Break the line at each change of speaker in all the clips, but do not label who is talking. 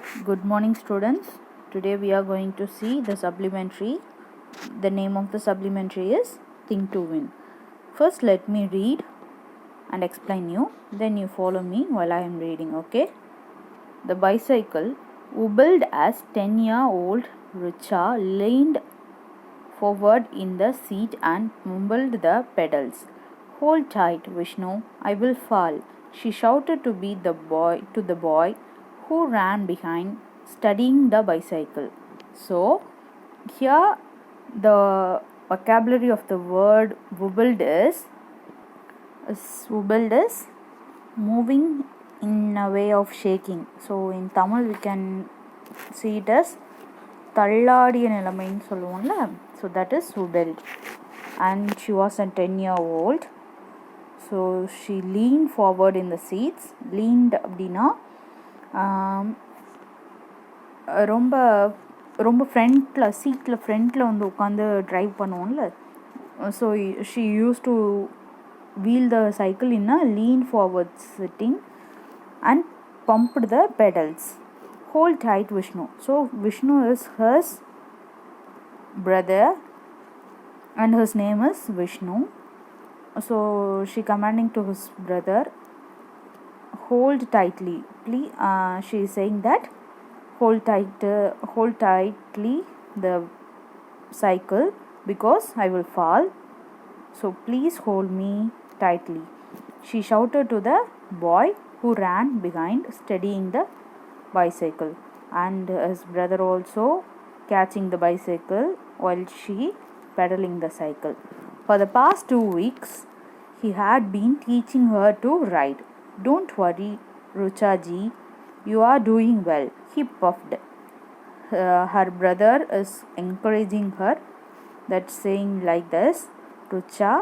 Good morning, students. Today we are going to see the supplementary. The name of the supplementary is Think to Win. First, let me read and explain you. Then you follow me while I am reading, okay? The bicycle, wobbled as 10-year-old Richa leaned forward in the seat and mumbled the pedals. Hold tight, Vishnu, I will fall, she shouted to the boy who ran behind, studying the bicycle. So, here the vocabulary of the word wobbled is moving in a way of shaking. So, in Tamil we can see it as தள்ளாடிய நிலைமைன்னு சொல்லுவோம்ல. So that is wobbled. And she was a 10-year-old. So she leaned forward in the seats. Leaned அப்படின்னா ரொம்ப ரொம்ப ஃப்ரண்ட்டில் வந்து உட்காந்து drive பண்ணுவோம்ல. So she use to wheel the cycle in a lean forward sitting and pumped the pedals. Hold tight, Vishnu. So Vishnu is his brother and his name is Vishnu. So she commanding to his brother, hold tightly. Please, she is saying that hold tightly the cycle because I will fall. So please hold me tightly, she shouted to the boy who ran behind, steadying the bicycle, and his brother also catching the bicycle while she pedaling the cycle. For the past 2 weeks he had been teaching her to ride. Don't worry, Rucha ji, you are doing well, he puffed. Her brother is encouraging her, that saying like this, Rucha,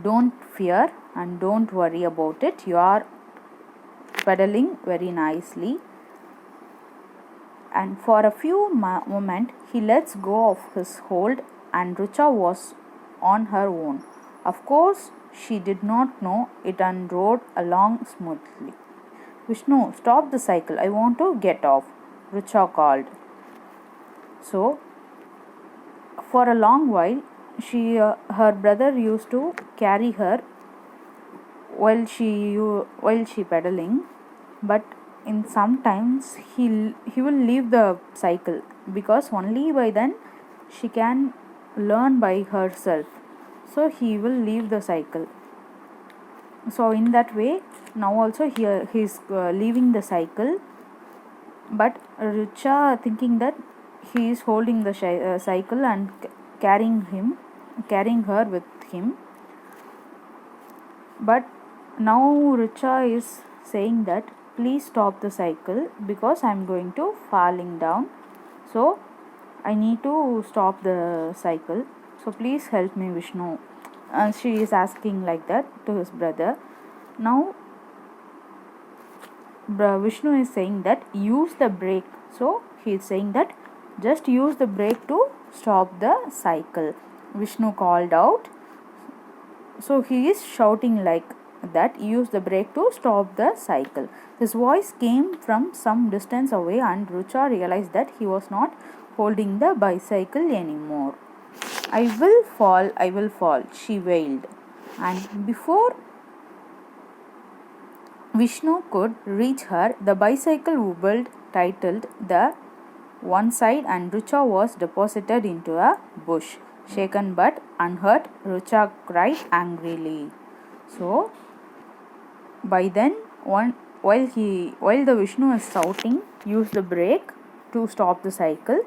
don't fear and don't worry about it, you are pedaling very nicely. And for a few moments he lets go of his hold and Rucha was on her own. Of course she did not know it and rode along smoothly. Vishnu, stop the cycle, I want to get off, Rucha called. So for a long while her brother used to carry her while she pedaling, but in sometimes he will leave the cycle because only by then she can learn by herself. So he will leave the cycle. So in that way now also he is leaving the cycle, but Richa thinking that he is holding the cycle and carrying her with him. But now Richa is saying that please stop the cycle because I am going to falling down, so I need to stop the cycle, so please help me, Vishnu. She is asking like that to his brother. Now Vishnu is saying that use the brake, so he is saying that just use the brake to stop the cycle, Vishnu called out. So he is shouting like that, use the brake to stop the cycle. His voice came from some distance away and Rucha realized that he was not holding the bicycle anymore. I will fall, she wailed. And before Vishnu could reach her, the bicycle wobbled, titled the one side and Rucha was deposited into a bush. Shaken but unhurt, Rucha cried angrily. So by then while the Vishnu is shouting use the brake to stop the cycle,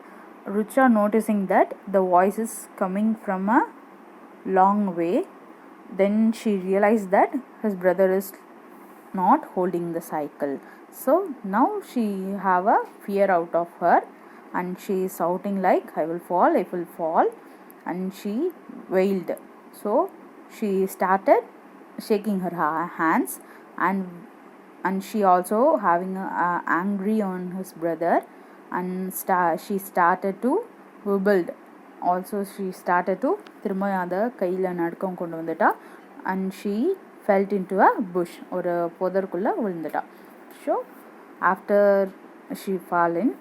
Rucha noticing that the voice is coming from a long way, then she realized that his brother is not holding the cycle. So now she have a fear out of her and she is shouting like I will fall, and she wailed. So she started shaking her hands and she also having angry on his brother, and she started to wobbled. Also she started to திரும்ப அத கையில நடுக்கம் கொண்டு வந்துட்டா, and she fell into a bush, ஒரு புதருக்குள்ள விழுந்துட்டா. So after she fallen,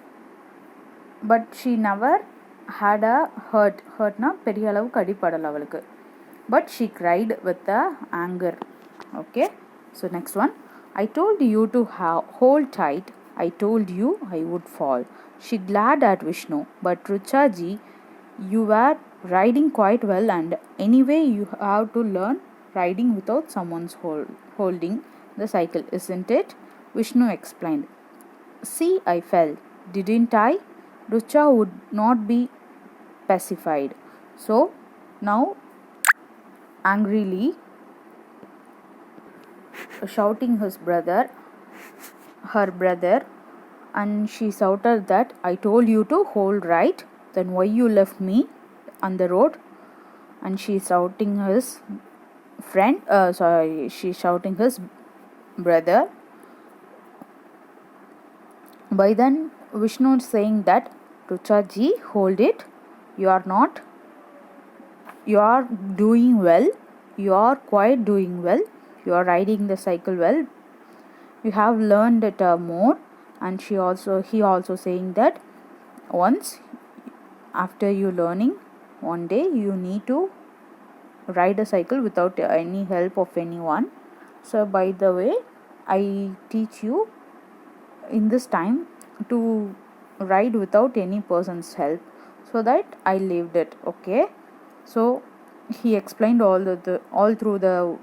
but she never had a hurtna பெரிய அளவுக்கு அடிபடல அவளுக்கு, but she cried with the anger. Okay, so next one. I told you to hold tight. I told you I would fall. She glared at Vishnu, but Ruchaji, you were riding quite well, and anyway you have to learn riding without someone's holding the cycle, isn't it? Vishnu explained. See, I fell, didn't I? Rucha would not be pacified. So now, angrily shouting her brother, and she shouted that I told you to hold right, then why you left me on the road? And she's shouting his she's shouting his brother. By then Vishnu is saying that Ruchaji, hold it, you are doing well, you are quite doing well, you are riding the cycle well, you have learned it more. And he also saying that once after you learning, one day you need to ride a cycle without any help of anyone. So by the way, I teach you in this time to ride without any person's help, so that I lived it. Okay, so he explained all through the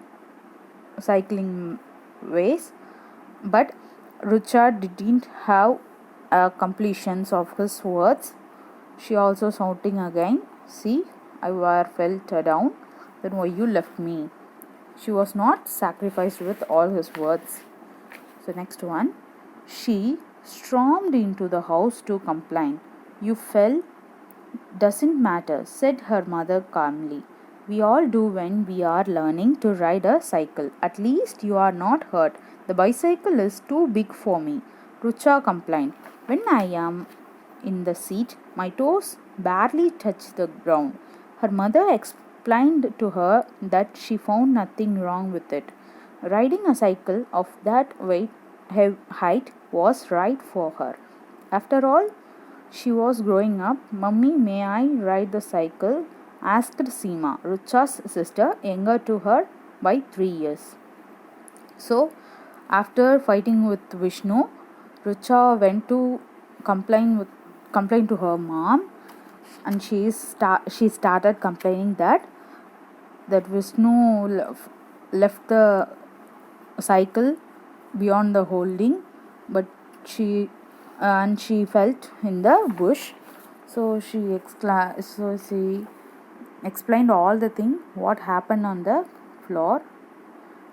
cycling ways, but Richard didn't have completions of his words. She also shouting again, see, I were felt down, then why you left me? She was not sacrificed with all his words. So next one. She stormed into the house to complain. You fell, doesn't matter, said her mother calmly. We all do when we are learning to ride a cycle. At least you are not hurt. The bicycle is too big for me, Rucha complained. When I am in the seat, my toes barely touch the ground. Her mother explained to her that she found nothing wrong with it. Riding a cycle of that height was right for her. After all, she was growing up. Mummy, may I ride the cycle? Asked Seema, Rucha's sister, younger to her by 3 years. So, after fighting with Vishnu, Rucha went to complain to her mom, and she started complaining that Vishnu left the cycle beyond the holding, but she felt in the bush. So she explained all the thing what happened on the floor,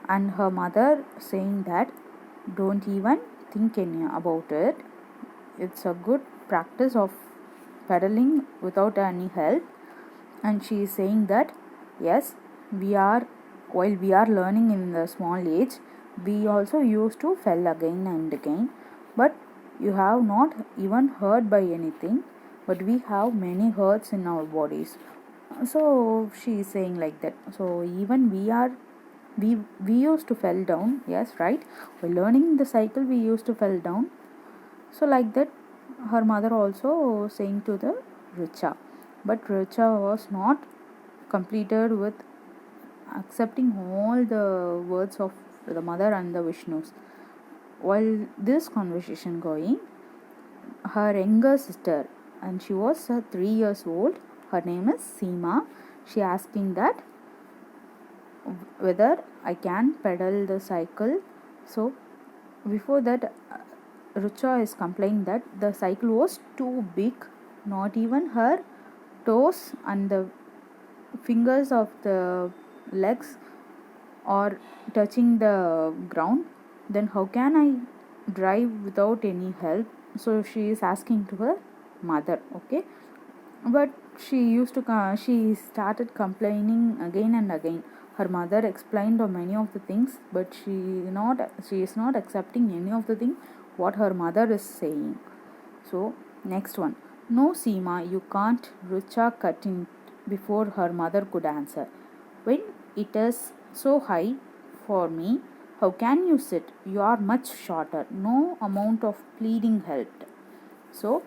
and her mother saying that don't even think any about it, it's a good practice of pedaling without any help. And she is saying that yes, while we are learning in the small age, we also used to fall again and again, but you have not even hurt by anything, but we have many hurts in our bodies. So she is saying like that. So even we used to fall down, yes, right, while learning the cycle we used to fall down. So like that, her mother also saying to the Richa, but Richa was not completed with accepting all the words of the mother and the Vishnus. While this conversation going, her younger sister, and she was 3 years old, her name is Seema, she asking that whether I can pedal the cycle. So before that, Rucha is complaining that the cycle was too big, not even her toes and the fingers of the legs are touching the ground, then how can I drive without any help? So she is asking to her mother. Okay, but she started complaining again and again. Her mother explained many of the things, but she is not accepting any of the thing what her mother is saying. So next one. No, Seema, you can't, Rucha cut in before her mother could answer. When it is so high for me, How can you sit? You are much shorter. No amount of pleading helped. So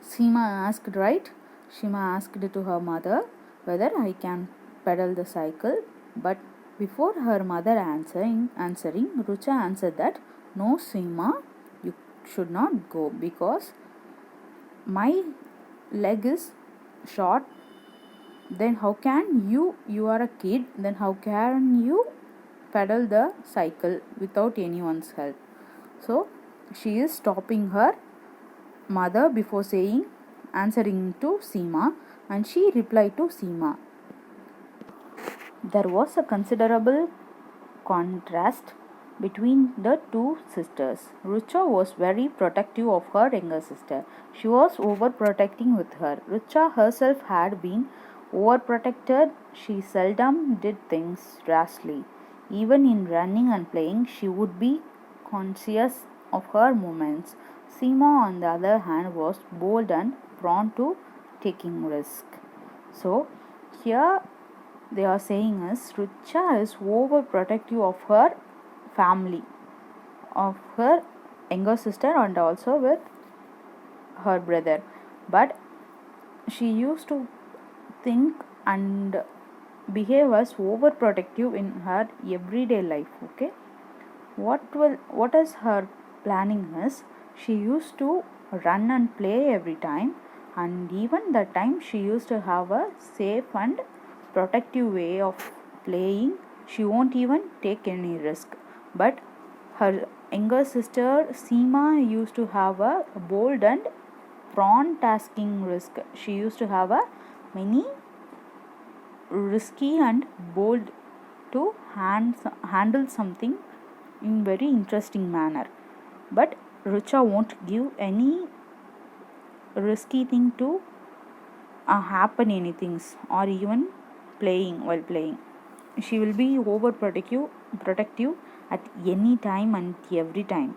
Seema asked, right? Shima asked to her mother whether I can pedal the cycle, but before her mother answering, Rucha answered that no, Seema, you should not go because my leg is short. Then how can you are a kid, then how can you pedal the cycle without anyone's help? So she is stopping her mother before answering to Seema, and she replied to Seema. There was a considerable contrast between the two sisters. Rucha was very protective of her younger sister. She was overprotecting with her. Rucha herself had been overprotected. She seldom did things rashly. Even in running and playing, she would be conscious of her movements. Seema, on the other hand, was bold and prone to taking risk. So, here they are saying is Rucha is overprotective of her family, of her younger sister and also with her brother, but she used to think and behave as overprotective in her everyday life. Okay, what is her planning is she used to run and play every time, and even that time she used to have a safe and protective way of playing. She won't even take any risk, but her younger sister Seema used to have a bold and prone tasking risk. She used to have a many risky and bold to handle something in very interesting manner, but Rucha won't give any risky thing to happen anything or even while playing. She will be protective at any time and every time.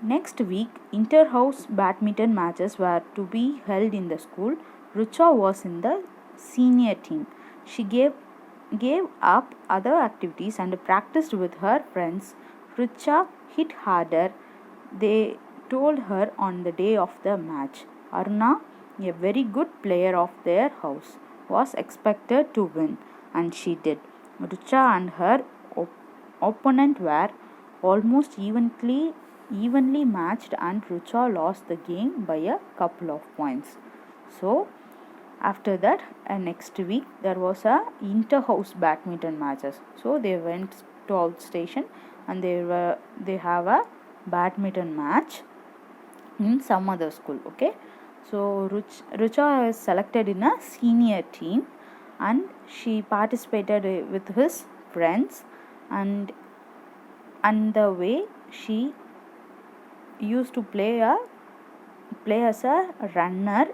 Next week, inter-house badminton matches were to be held in the school. Rucha was in the senior team. She gave up other activities and practiced with her friends. Rucha hit harder, they told her on the day of the match. Aruna, a very good player of their house, was expected to win, and she did. Rucha and her opponent were almost evenly matched, and Rucha lost the game by a couple of points. So after that, next week there was a inter-house badminton matches. So they went to outstation and they have a badminton match in some other school. Okay, so Rucha is selected in a senior team, and she participated with his friends, and the way she used to play as a runner,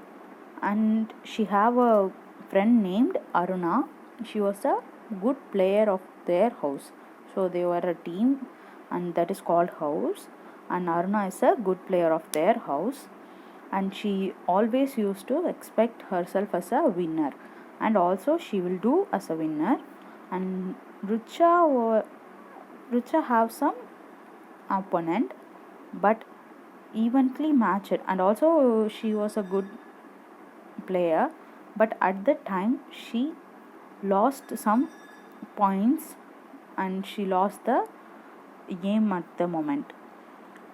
and she have a friend named Aruna. She was a good player of their house, so they were a team, and that is called house, and Aruna is a good player of their house, and she always used to expect herself as a winner, and also she will do as a winner. And Rucha have some opponent, but evenly matched, and also she was a good player, but at that time she lost some points and she lost the game at the moment.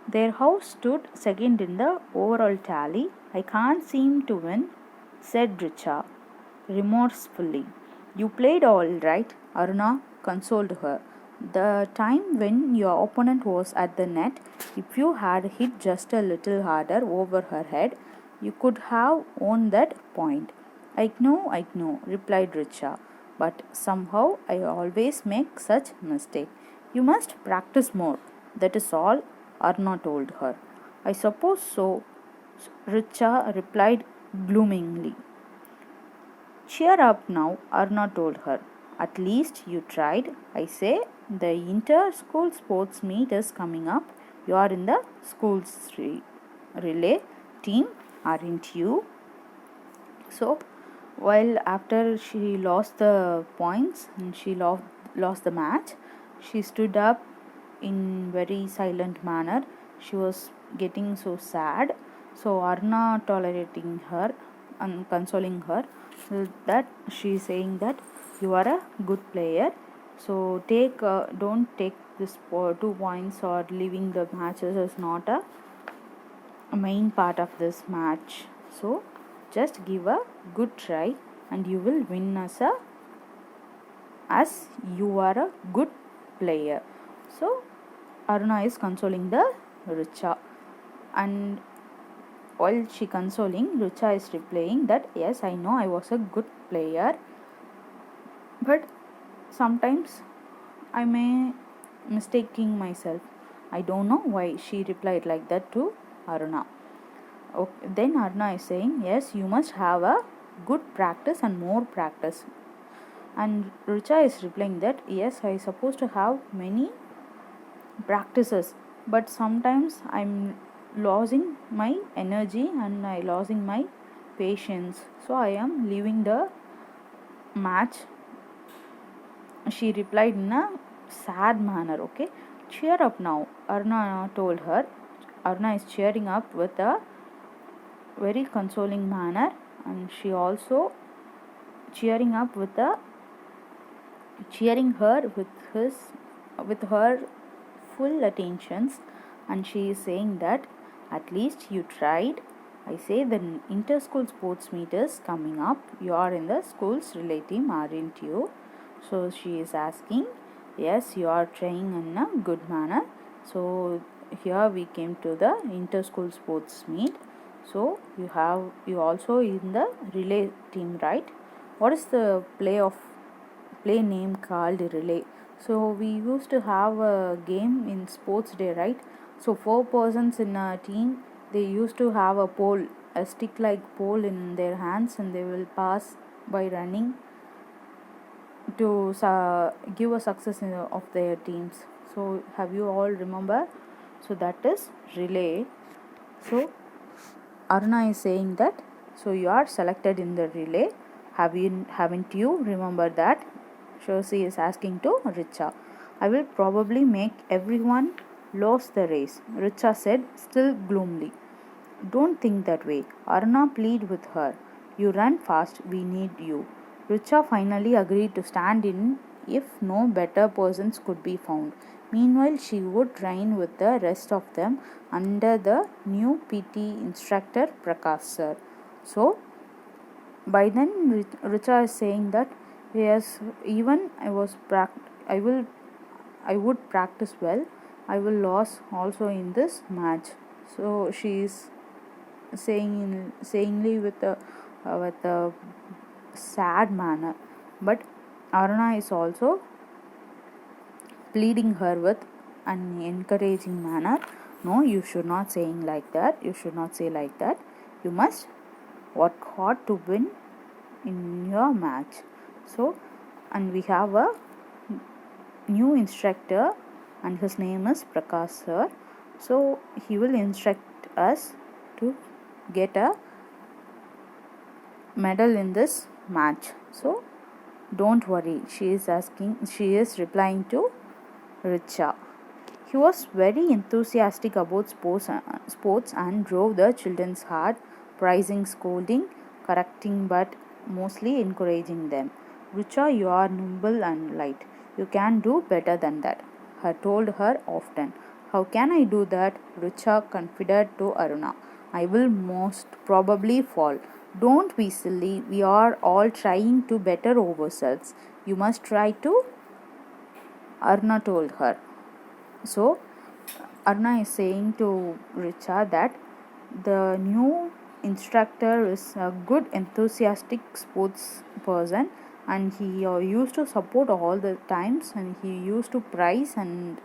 Their house stood second in the overall tally. I can't seem to win, said Richa remorsefully. You played all right, Aruna consoled her. The time when your opponent was at the net, if you had hit just a little harder over her head, you could have won that point. I know, replied Richa, but somehow I always make such mistake. You must practice more. That is all, Aruna told her. I suppose so, Richa replied gloomingly. Cheer up now, Aruna told her. At least you tried. I say, the inter-school sports meet is coming up. You are in the school's relay team, aren't you? So, while after she lost the points and she lost the match, She stood up in very silent manner. She was getting so sad. So Arna tolerating her and consoling her, so that she is saying that you are a good player. So don't take this 2 points or leaving the matches is not a main part of this match. So just give a good try and you will win as you are a good player. So Aruna is consoling the Richa, and while she consoling, Richa is replying that yes, I know I was a good player, but sometimes I may mistaking myself. I don't know why she replied like that to Aruna. Okay, then Aruna is saying yes, you must have a good practice and more practice. And Richa is replying that yes, I supposed to have many practices, but sometimes I'm losing my energy and I losing my patience, so I am leaving the match. She replied in a sad manner. Okay, cheer up now, Arna told her. Arna is cheering up with a very consoling manner, and she also cheering up with a cheering her with her full attentions, and she is saying that at least you tried. I say the inter-school sports meet is coming up. You are in the school's relay team, aren't you? So she is asking, yes, you are trying in a good manner. So here we came to the inter-school sports meet. So you also in the relay team, right? What is the play name called relay? So we used to have a game in sports day, right? So 4 persons in a team, they used to have a pole, a stick like pole in their hands, and they will pass by running to give a success of their teams. So have you all remember? So that is relay. So Aruna is saying that so you are selected in the relay. Haven't you remember that? So she is asking to Richa. I will probably make everyone lose the race, Richa said, still gloomily. Don't think that way. Aruna pleaded with her. You run fast, we need you. Richa finally agreed to stand in if no better persons could be found. Meanwhile, she would train with the rest of them under the new PT instructor Prakash sir. So, by then Richa is saying that yes, even I would practice well. I will lose also in this match. So she is sayingly with a sad manner, but Aruna is also pleading her with an encouraging manner. No, you should not saying like that. You should not say like that. You must work hard to win in your match. So, and we have a new instructor, and his name is Prakash sir. So he will instruct us to get a medal in this match. So don't worry, she is replying to Richa. He was very enthusiastic about sports and drove the children's heart, praising, scolding, correcting, but mostly encouraging them. Richa, you are nimble and light. You can do better than that, I told her often. How can I do that? Richa confided to Aruna. I will most probably fall. Don't be silly. We are all trying to better ourselves. You must try to, Aruna told her. So, Aruna is saying to Richa that the new instructor is a good, enthusiastic sports person, and he used to support all the times, and he used to praise and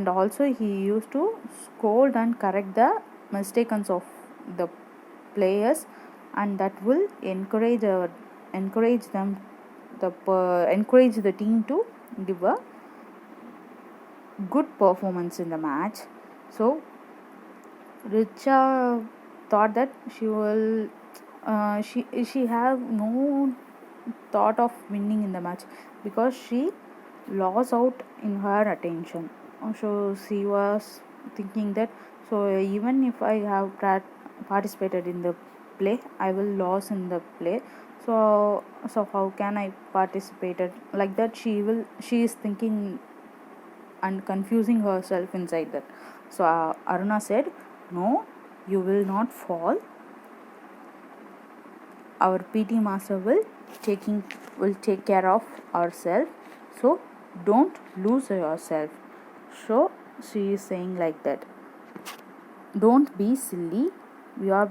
also he used to scold and correct the mistakes of the players, and that will encourage them encourage the team to give a good performance in the match. So Richa thought that she have no thought of winning in the match, because she lost out in her attention. So she was thinking that, so even if I have participated in the play, I will lose in the play. So how can I participated like that? She is thinking and confusing herself inside that. So Aruna said, no, you will not fall. Our PT master will take care of ourselves, so don't lose yourself. So she is saying like that, don't be silly, we are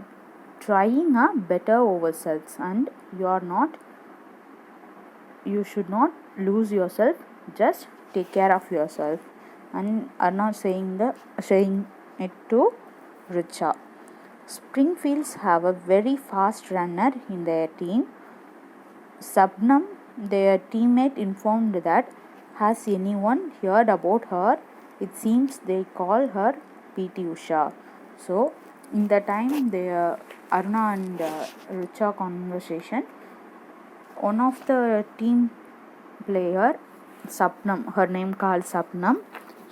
trying a better ourselves, and you should not lose yourself, just take care of yourself. And are not saying it to Richa. Springfields have a very fast runner in their team. Sabnam, their teammate, informed that, has anyone heard about her? It seems they call her PT Usha. So, in the time the Aruna and Richa conversation, one of the team player, Sapnam, her name called Sapnam,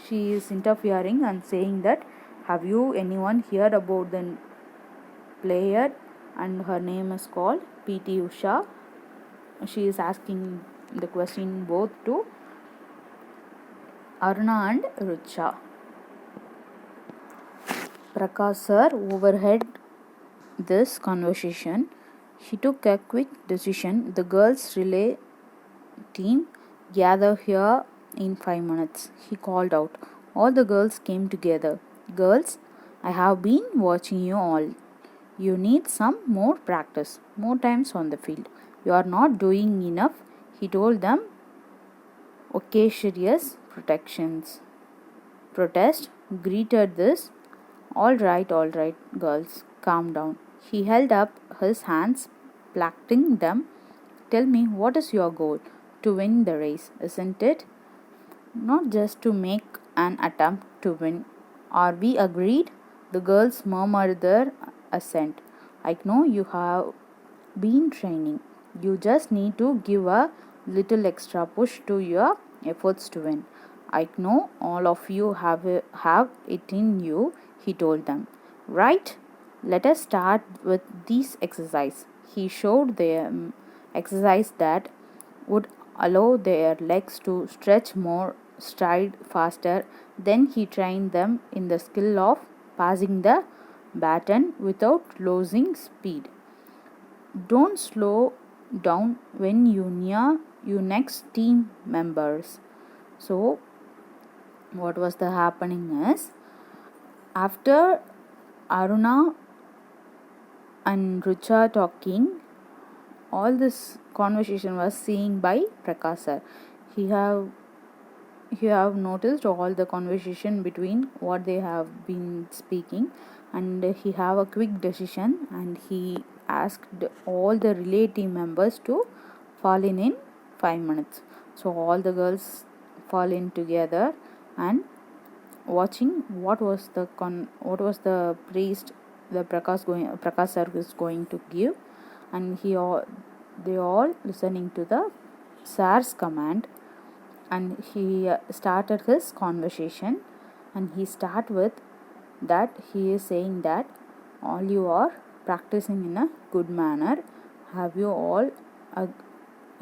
she is interfering and saying that, have you anyone heard about the player and her name is called PT Usha? She is asking the question both to Aruna and Richa. Prakash sir overheard this conversation. He took a quick decision. The girls' relay team gather here in 5 minutes. He called out. All the girls came together. Girls, I have been watching you all. You need some more practice, more times on the field. You are not doing enough, he told them. Okay, serious protest greeted this. All right, girls, calm down. He held up his hands, placking them. Tell me, what is your goal? To win the race, isn't it? Not just to make an attempt to win. Are we agreed? The girls murmured their assent. I know you have been training. You just need to give a little extra push to your efforts to win. I know all of you have it in you, he told them. Right? Let us start with this exercise. He showed them exercise that would allow their legs to stretch more, stride faster. Then he trained them in the skill of passing the baton without losing speed. Don't slow down when you near your next team members. So what was the happening is, after Aruna and Richa talking, all this conversation was seen by Prakash sir. He have noticed all the conversation between what they have been speaking, and he have a quick decision, and he asked all the relay team members to fall in 5 minutes. So all the girls fall in together and watching what was the priest the Prakash sir is going to give, and they all listening to the sir's command. And he started his conversation, and he start with that he is saying that all you are practicing in a good manner. Have you all a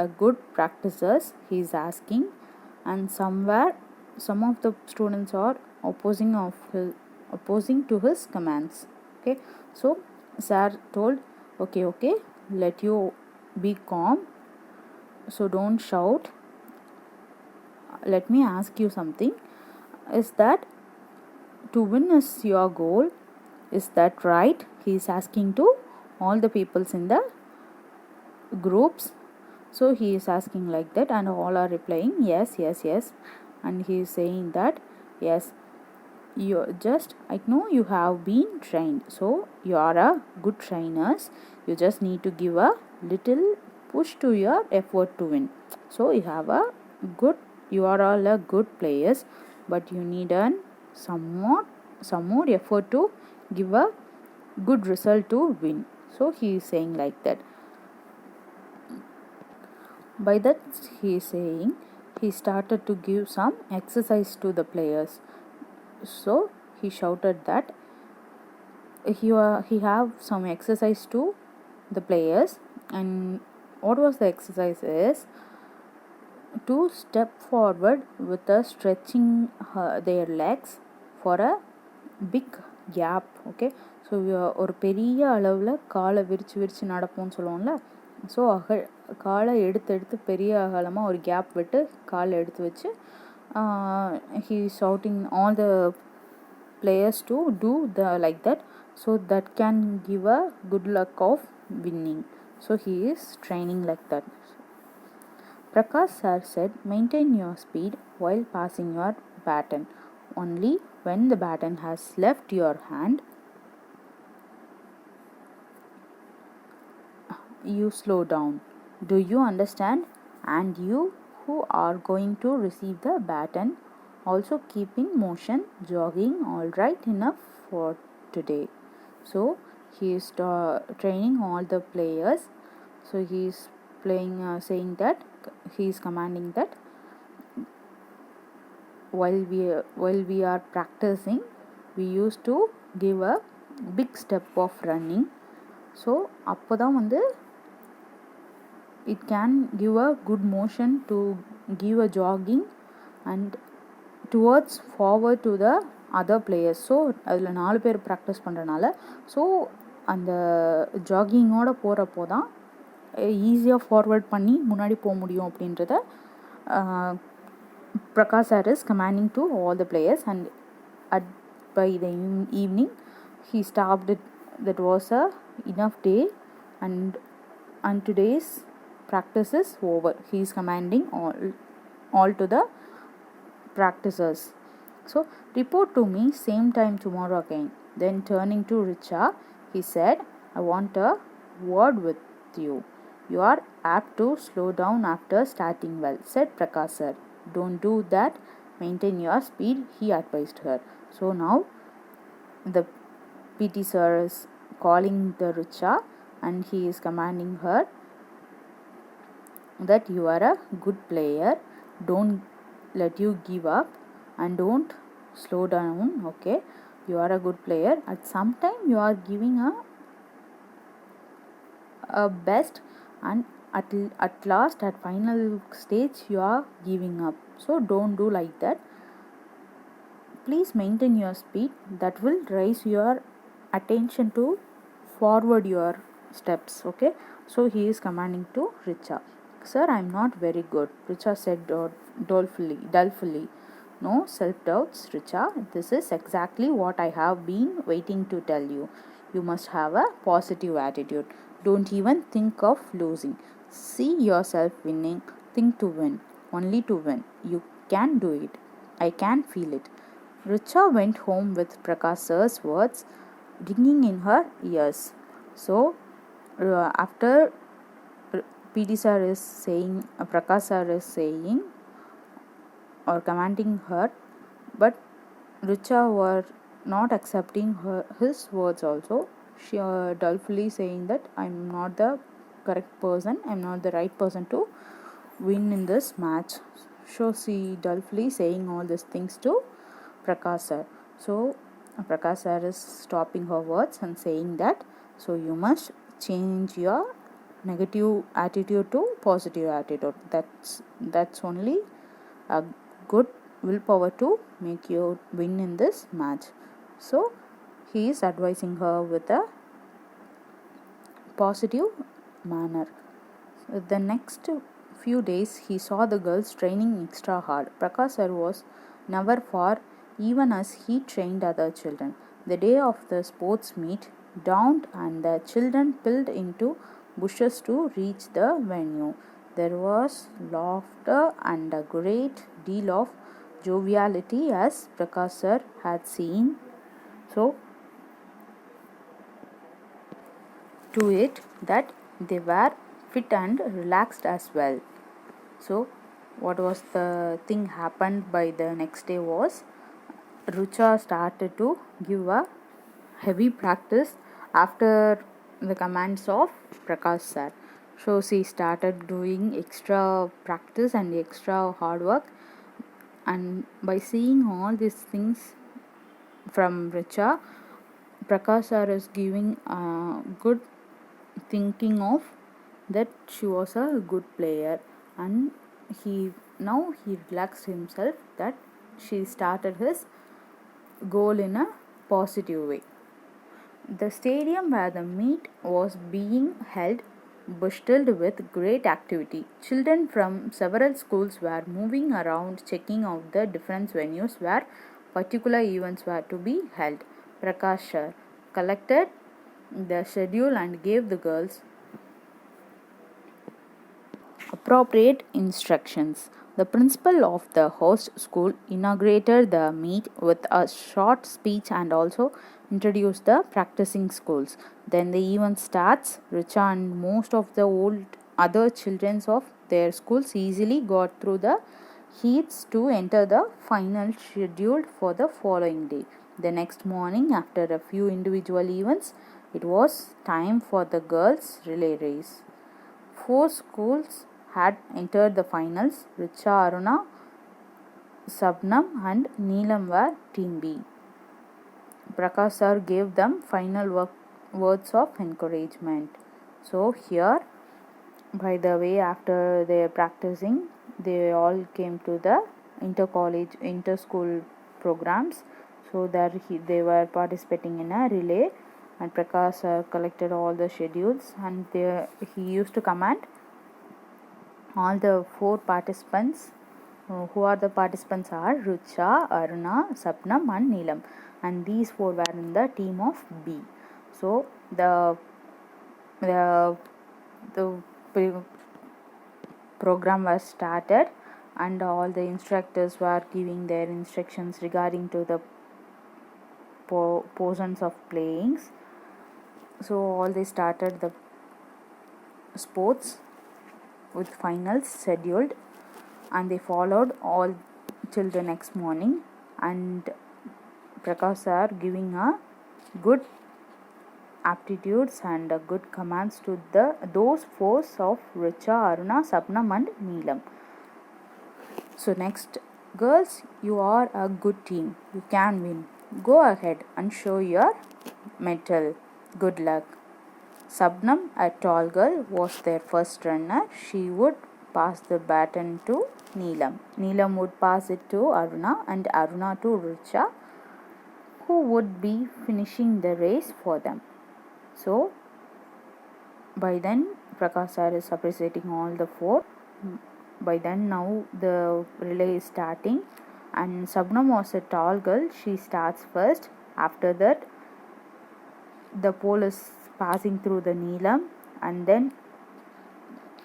good practices, he is asking. And somewhere some of the students are opposing to his commands. Okay, so sir told, okay, let you be calm, so don't shout. Let me ask you something. Is that to win is your goal? Is that right? He is asking to all the peoples in the groups. So he is asking like that, and all are replying yes. And he is saying that yes, I know you have been trained, so you are a good trainers. You just need to give a little push to your effort to win. So you are all a good players, but you need some more effort to give a good result to win. So he is saying like that. By that he is saying he started to give some exercise to the players. So he shouted that he have some exercise to the players, and what was the exercise is to step forward with a stretching their legs for a big gap. Okay, so ஒரு பெரிய அளவில் காலை விரித்து நடப்போம்னு சொல்லுவோம்ல. So காலை எடுத்து பெரிய அகலமாக ஒரு கேப் விட்டு காலை எடுத்து வச்சு he is shouting all the players to do the like that, so that can give a good luck of winning. So he is training like that. Prakash sir said, maintain your speed while passing your baton. Only when the baton has left your hand, you slow down. Do you understand? And you who are going to receive the baton, also keep in motion, jogging all right enough for today. So he is training all the players. So he is saying that he is commanding that while we are practicing, we used to give a big step of running. So அப்போதான் வந்து it can give a good motion to give a jogging and towards forward to the other players. So அதில் 4 பேர் practice பண்ணுறனால so அந்த ஜாகிங்கோடு போகிறப்போ தான் ஈஸியாக forward பண்ணி முன்னாடி போக முடியும் அப்படின்றத Prakash sir is commanding to all the players. And by the evening he stopped it. That was a enough day, and today's practice is over. He is commanding all to the practices. So report to me same time tomorrow again. Then turning to Richa, he said, I want a word with you. You are apt to slow down after starting well, said Prakash sir. Don't do that. Maintain your speed, he advised her. So now the PT sir is calling the Richa and he is commanding her that you are a good player. Don't let you give up and don't slow down. Okay, you are a good player. At some time you are giving a best, and at last at final stage you are giving up. So don't do like that. Please maintain your speed. That will raise your attention to forward your steps. Okay, so he is commanding to Richa. Sir, I am not very good, Richa said dolefully. No self-doubts, Richa. This is exactly what I have been waiting to tell you. You must have a positive attitude. Don't even think of losing. See yourself winning. Think to win, only to win. You can do it. I can feel it. Richa went home with Prakash sir's words ringing in her ears. So after PT sir is saying, Prakash sir is saying or commanding her, but Richa were not accepting his words also. She dolefully saying that I'm not the correct person, I'm not the right person to win in this match. So she dolefully saying all these things to Prakash sir. So Prakash sir is stopping her words and saying that so you must change your negative attitude to positive attitude. That's only a good willpower to make you win in this match. So he is advising her with a positive manner. The next few days he saw the girls training extra hard. Prakash sir was never far, even as he trained other children. The day of the sports meet dawned and the children spilled into bushes to reach the venue. There was laughter and a great deal of joviality as Prakash sir had seen. So to it that they were fit and relaxed as well. So what was the thing happened by the next day was Richa started to give a heavy practice after the commands of Prakash sir. So she started doing extra practice and extra hard work, and by seeing all these things from Richa, Prakash sir is giving good thinking of that she was a good player, and he relaxed himself that she started his goal in a positive way. The stadium where the meet was being held bustled with great activity. Children from several schools were moving around checking out the different venues where particular events were to be held. Prakash Sir collected the schedule and gave the girls appropriate instructions. The principal of the host school inaugurated the meet with a short speech and also introduced the practicing schools. Then the event starts. Richa and most of the old other children of their schools easily got through the heats to enter the final scheduled for the following day. The next morning, after a few individual events, it was time for the girls' relay race. 4 schools had entered the finals. Richa, Aruna, Sabnam and Neelam were Team B. Prakash sir gave them final words of encouragement. So here, by the way, after their practicing, they all came to the inter-school programs. So there they were participating in a relay, and Prakash sir collected all the schedules, and he used to command all the 4 participants. Who are the participants are Rucha, Aruna, Sapnam and Neelam, and these 4 were in the team of B. So the program was started, and all the instructors were giving their instructions regarding to the portions of playings. So all they started the sports with finals scheduled, and they followed all till the next morning, and Prakash sir giving a good aptitudes and good commands to those 4 of Richa, Aruna, Sapnam and Neelam. So next, girls, you are a good team. You can win. Go ahead and show your mettle. Good luck. Sabnam, a tall girl, was their first runner. She would pass the baton to Neelam. Neelam would pass it to Aruna, and Aruna to Richa, who would be finishing the race for them. So by then Prakash sir is appreciating all the 4. By then now the relay is starting, and Sabnam was a tall girl. She starts first. After that, the pole is passing through the Neelam, and then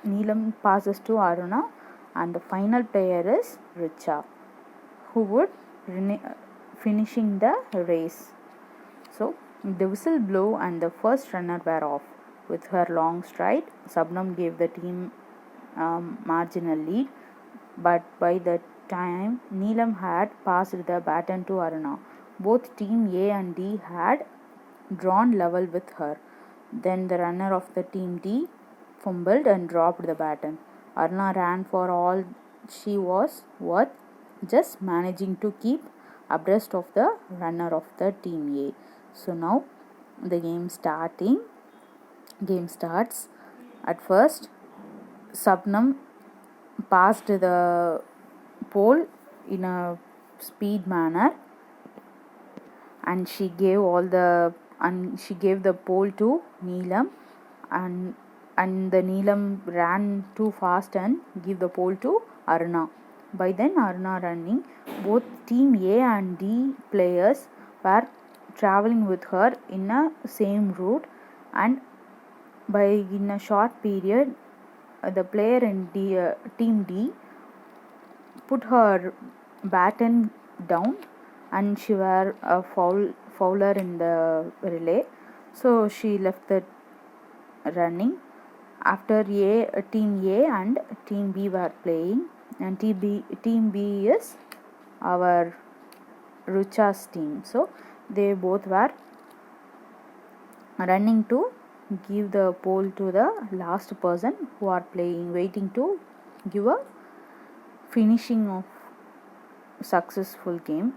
Neelam passes to Aruna, and the final player is Richa, who would finishing the race. So the whistle blew and the first runner were off. With her long stride, Sabnam gave the team marginal lead, but by the time Neelam had passed the baton to Aruna, both team A and D had drawn level with her. Then the runner of the team D fumbled and dropped the baton. Aruna ran for all she was worth, just managing to keep abreast of the runner of the team A. So now the game starts. At first, Sabnam passed the pole in a speed manner, and she gave the pole to Neelam, and the Neelam ran too fast and gave the pole to Aruna. By then Aruna running, both team A and D players were traveling with her in a same route, and in a short period the player in team D put her baton down, and she were a fouler in the relay, so she left the running. After team A and team B were playing, and team B is our Rucha's team, so they both were running to give the pole to the last person who are playing, waiting to give a finishing of successful game.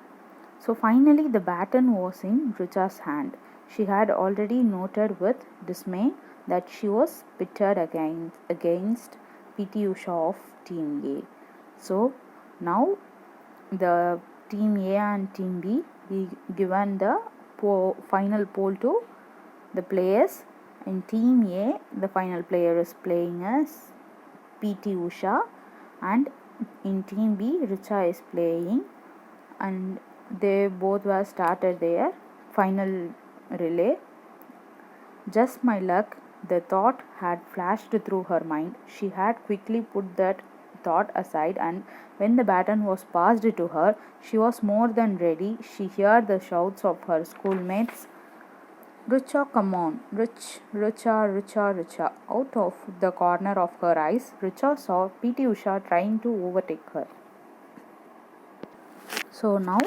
So finally the baton was in Richa's hand. She had already noted with dismay that she was pitted against PT Usha of Team A. So now the Team A and Team B given the final poll to the players. In Team A, the final player is playing as PT Usha, and in Team B, Richa is playing, and they both were started their final relay. Just my luck, the thought had flashed through her mind. She had quickly put that thought aside, and when the baton was passed to her, she was more than ready. She heard the shouts of her schoolmates. Richa, come on, Richa. Out of the corner of her eyes, Richa saw PT Usha trying to overtake her. So now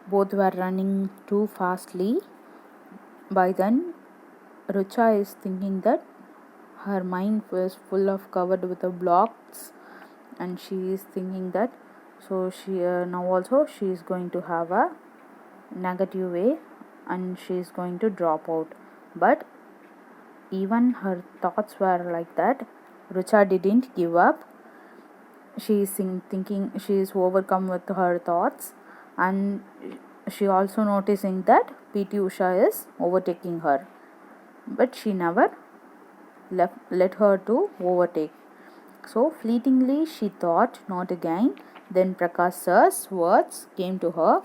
both were running too fastly. By then, Richa is thinking that her mind was full of covered with the blocks, and she is thinking that so she now also she is going to have a negative way and she is going to drop out. But even her thoughts were like that, Richa didn't give up. She is thinking, she is overcome with her thoughts, and she also noticing that PT Usha is overtaking her, but she never let her to overtake. So fleetingly she thought, not again. Then Prakash sir's words came to her,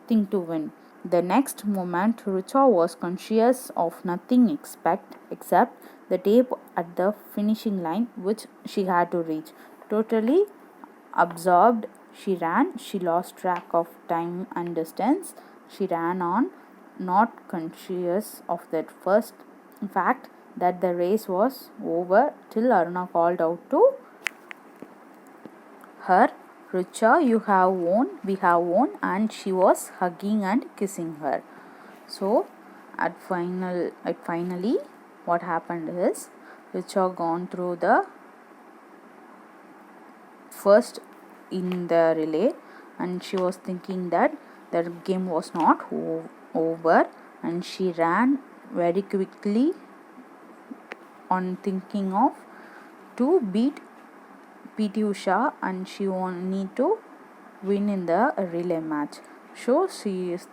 think to win. The next moment Richa was conscious of nothing except the tape at the finishing line which she had to reach. Totally absorbed, she ran. She lost track of time and distance. She ran on, not conscious of that first fact that the race was over, till Aruna called out to her, Richa, you have won, we have won, and she was hugging and kissing her. So finally what happened is Richa gone through the first in the relay, and she was thinking that the game was not over, and she ran very quickly on thinking of to beat PT Usha, and she need to win in the relay match. So she is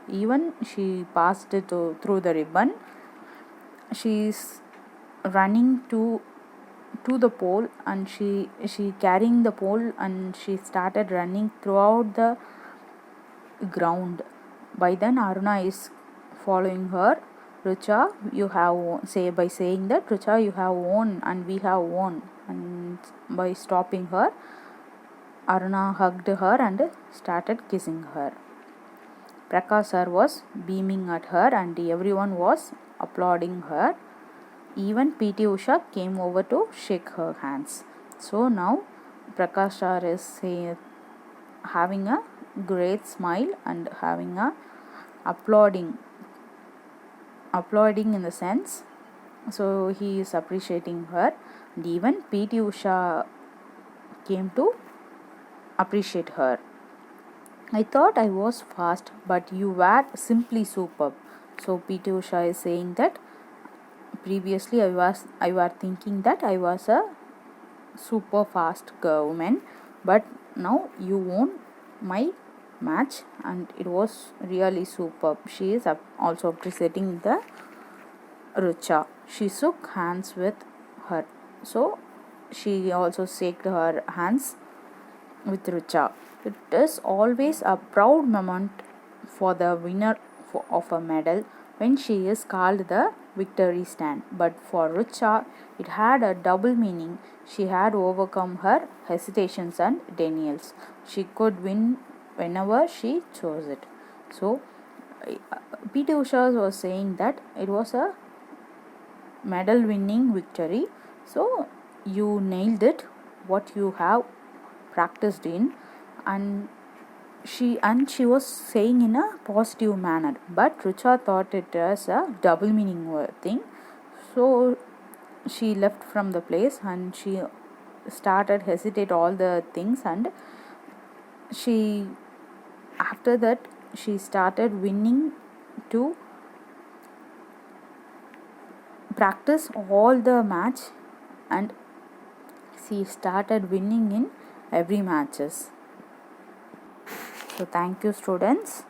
even she passed through the ribbon. She is running to the pole, and she carrying the pole, and she started running throughout the ground. By then Aruna is following her. Richa, you have won, by saying that Richa, you have won and we have won, and by stopping her, Aruna hugged her and started kissing her. Prakash sir was beaming at her and everyone was applauding her. Even PT Usha came over to shake her hands. So now Prakash sir is having a great smile and having a applauding in the sense, so he is appreciating her, and even PT Usha came to appreciate her. I thought I was fast, but you were simply superb. So PT Usha is saying that previously I was thinking that I was a super fast woman, but now you won my match and it was really superb. She is also appreciating the Richa. She shook hands with her, so she also shook her hands with Richa. It is always a proud moment for the winner of a medal when she is called the victory stand, but for Richa it had a double meaning. She had overcome her hesitations and denials. She could win whenever she chose it. So PT Usha was saying that it was a medal winning victory. So you nailed it, what you have practiced in, and she was saying in a positive manner, but Richa thought it as a double meaning thing. So she left from the place and she started hesitate all the things, and she after that she started winning to practice all the match, and she started winning in every matches. So thank you students.